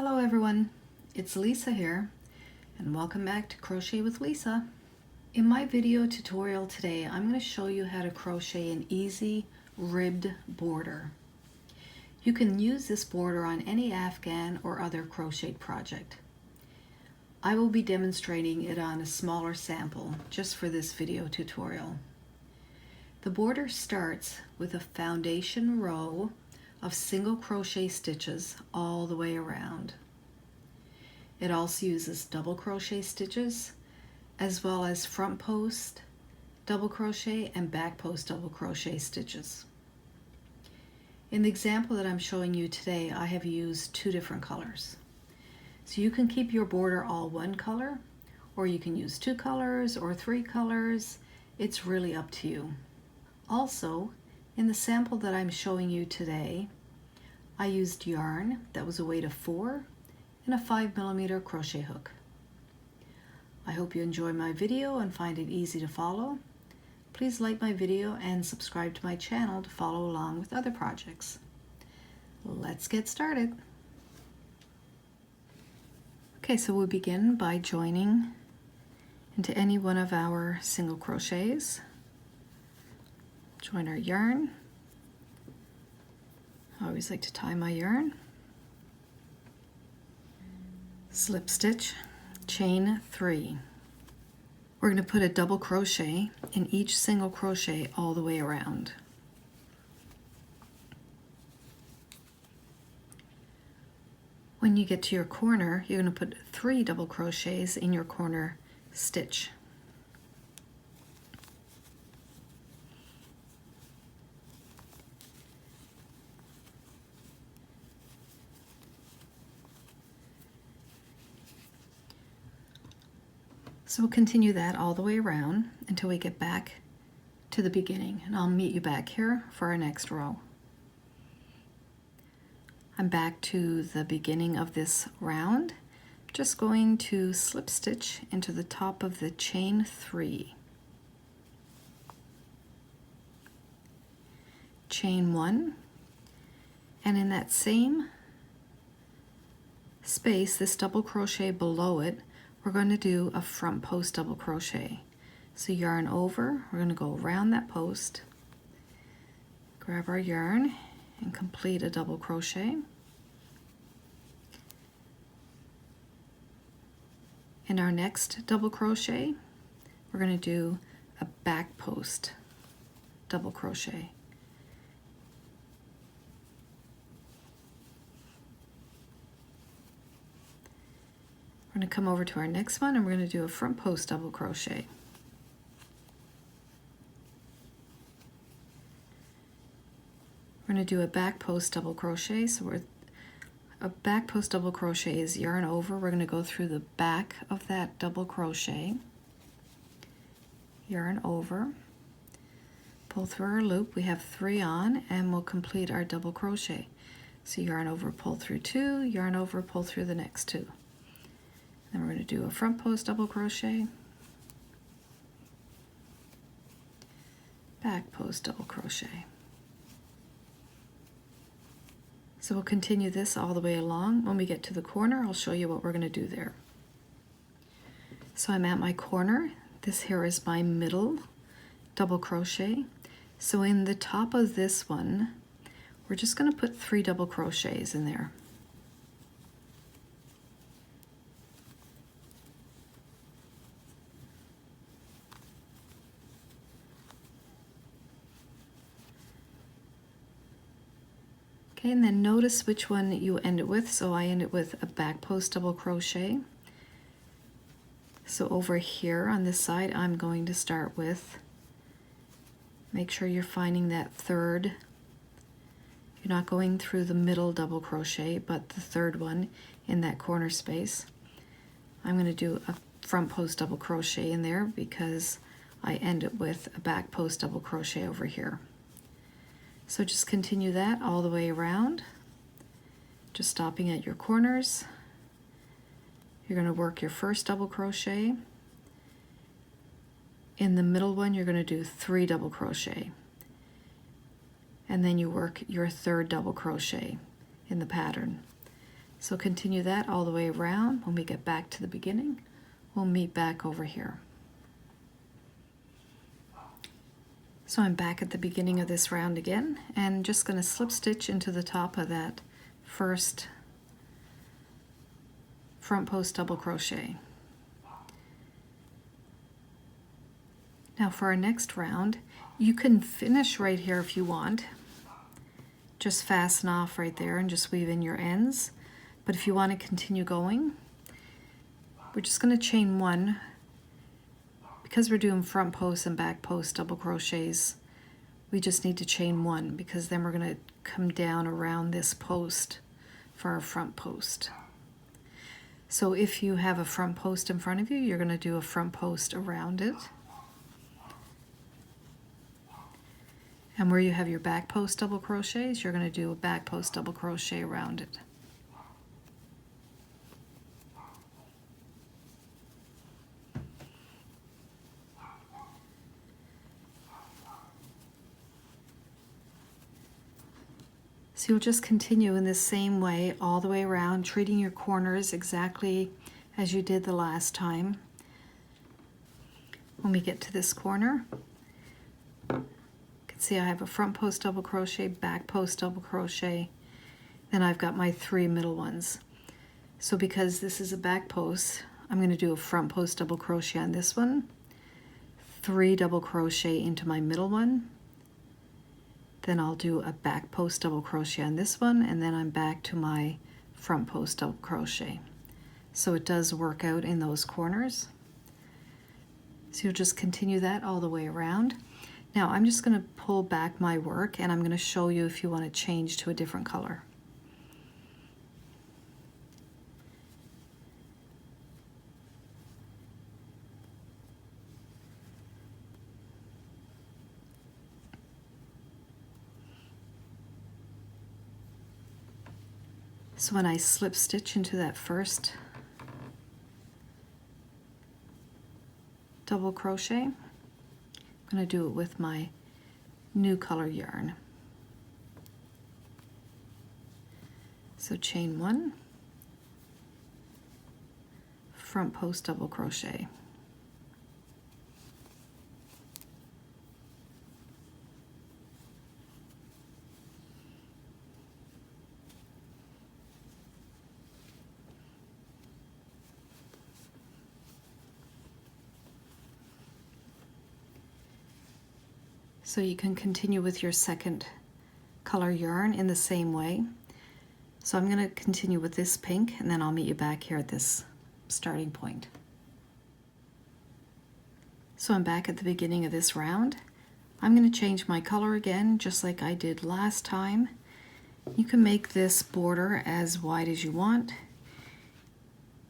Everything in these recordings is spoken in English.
Hello everyone, it's Lisa here and welcome back to Crochet with Lisa. In my video tutorial today, I'm going to show you how to crochet an easy ribbed border. You can use this border on any Afghan or other crochet project. I will be demonstrating it on a smaller sample just for this video tutorial. The border starts with a foundation row of single crochet stitches all the way around. It also uses double crochet stitches as well as front post double crochet and back post double crochet stitches. In the example that I'm showing you today, I have used two different colors. So you can keep your border all one color, or you can use two colors or three colors. It's really up to you. Also, in the sample that I'm showing you today, I used yarn that was a weight of 4 and a 5mm crochet hook. I hope you enjoy my video and find it easy to follow. Please like my video and subscribe to my channel to follow along with other projects. Let's get started. Okay, so we'll begin by joining into any one of our single crochets. Join our yarn. I always like to tie my yarn. Slip stitch, chain 3. We're going to put a double crochet in each single crochet all the way around. When you get to your corner, you're going to put 3 double crochets in your corner stitch. So we'll continue that all the way around until we get back to the beginning, and I'll meet you back here for our next row. I'm back to the beginning of this round. Just going to slip stitch into the top of the chain 3. Chain 1, and in that same space, this double crochet below it, we're going to do a front post double crochet. So yarn over, we're going to go around that post, grab our yarn and complete a double crochet. In our next double crochet, we're going to do a back post double crochet. We're going to come over to our next one and we're going to do a front post double crochet. We're going to do a back post double crochet. So a back post double crochet is yarn over. We're going to go through the back of that double crochet, yarn over, pull through our loop. We have 3 on and we'll complete our double crochet. So yarn over, pull through 2, yarn over, pull through the next 2. Then we're going to do a front post double crochet, back post double crochet. So we'll continue this all the way along. When we get to the corner, I'll show you what we're going to do there. So I'm at my corner. This here is my middle double crochet. So in the top of this one, we're just going to put 3 double crochets in there. Okay, and then notice which one you end it with. So I end it with a back post double crochet. So over here on this side, I'm going to start with, make sure you're finding that third. You're not going through the middle double crochet, but the third one in that corner space. I'm going to do a front post double crochet in there because I end it with a back post double crochet over here. So just continue that all the way around, just stopping at your corners. You're going to work your first double crochet. In the middle one, you're going to do 3 double crochet. And then you work your third double crochet in the pattern. So continue that all the way around. When we get back to the beginning, we'll meet back over here. So I'm back at the beginning of this round again, and just going to slip stitch into the top of that first front post double crochet. Now for our next round, you can finish right here if you want. Just fasten off right there and just weave in your ends. But if you want to continue going, we're just going to chain one. Because we're doing front post and back post double crochets, we just need to chain one, because then we're going to come down around this post for our front post. So if you have a front post in front of you, you're going to do a front post around it. And where you have your back post double crochets, you're going to do a back post double crochet around it. So you'll just continue in this same way all the way around, treating your corners exactly as you did the last time. When we get to this corner, you can see I have a front post double crochet, back post double crochet, then I've got my 3 middle ones. So because this is a back post, I'm going to do a front post double crochet on this one, 3 double crochet into my middle one, then I'll do a back post double crochet on this one, and then I'm back to my front post double crochet. So it does work out in those corners. So you'll just continue that all the way around. Now I'm just going to pull back my work, and I'm going to show you if you want to change to a different color. So when I slip stitch into that first double crochet, I'm going to do it with my new color yarn. So chain 1, front post double crochet. So you can continue with your second color yarn in the same way. So I'm going to continue with this pink, and then I'll meet you back here at this starting point. So I'm back at the beginning of this round. I'm going to change my color again, just like I did last time. You can make this border as wide as you want.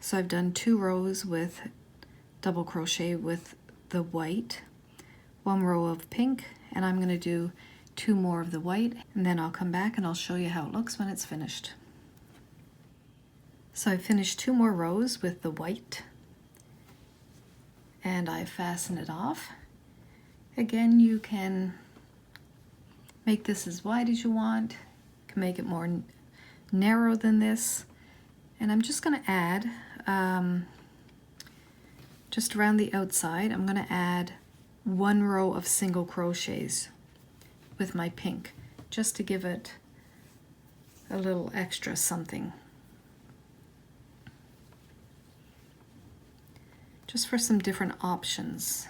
So I've done 2 rows with double crochet with the white, 1 row of pink, and I'm going to do 2 more of the white, and then I'll come back and I'll show you how it looks when it's finished. So I finished 2 more rows with the white, and I fasten it off. Again, you can make this as wide as you want. You can make it more narrow than this, and I'm just going to add just around the outside, I'm going to add 1 row of single crochets with my pink, just to give it a little extra something. Just for some different options.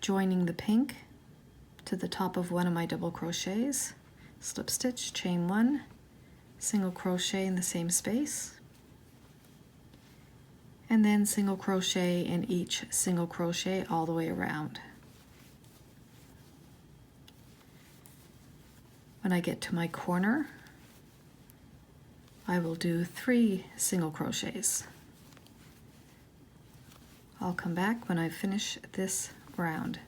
Joining the pink to the top of one of my double crochets, slip stitch, chain 1, single crochet in the same space, and then single crochet in each single crochet all the way around. When I get to my corner, I will do 3 single crochets. I'll come back when I finish this round.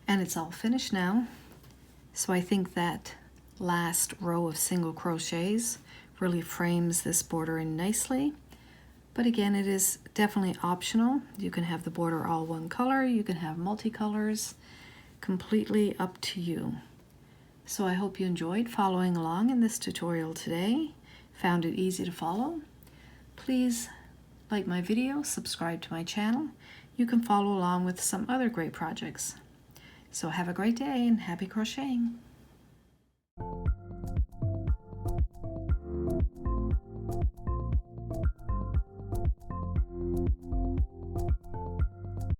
And it's all finished now. So I think that last row of single crochets really frames this border in nicely. But again, it is definitely optional. You can have the border all one color, you can have multicolors, completely up to you. So I hope you enjoyed following along in this tutorial today, found it easy to follow. Please like my video, subscribe to my channel. You can follow along with some other great projects. So have a great day and happy crocheting!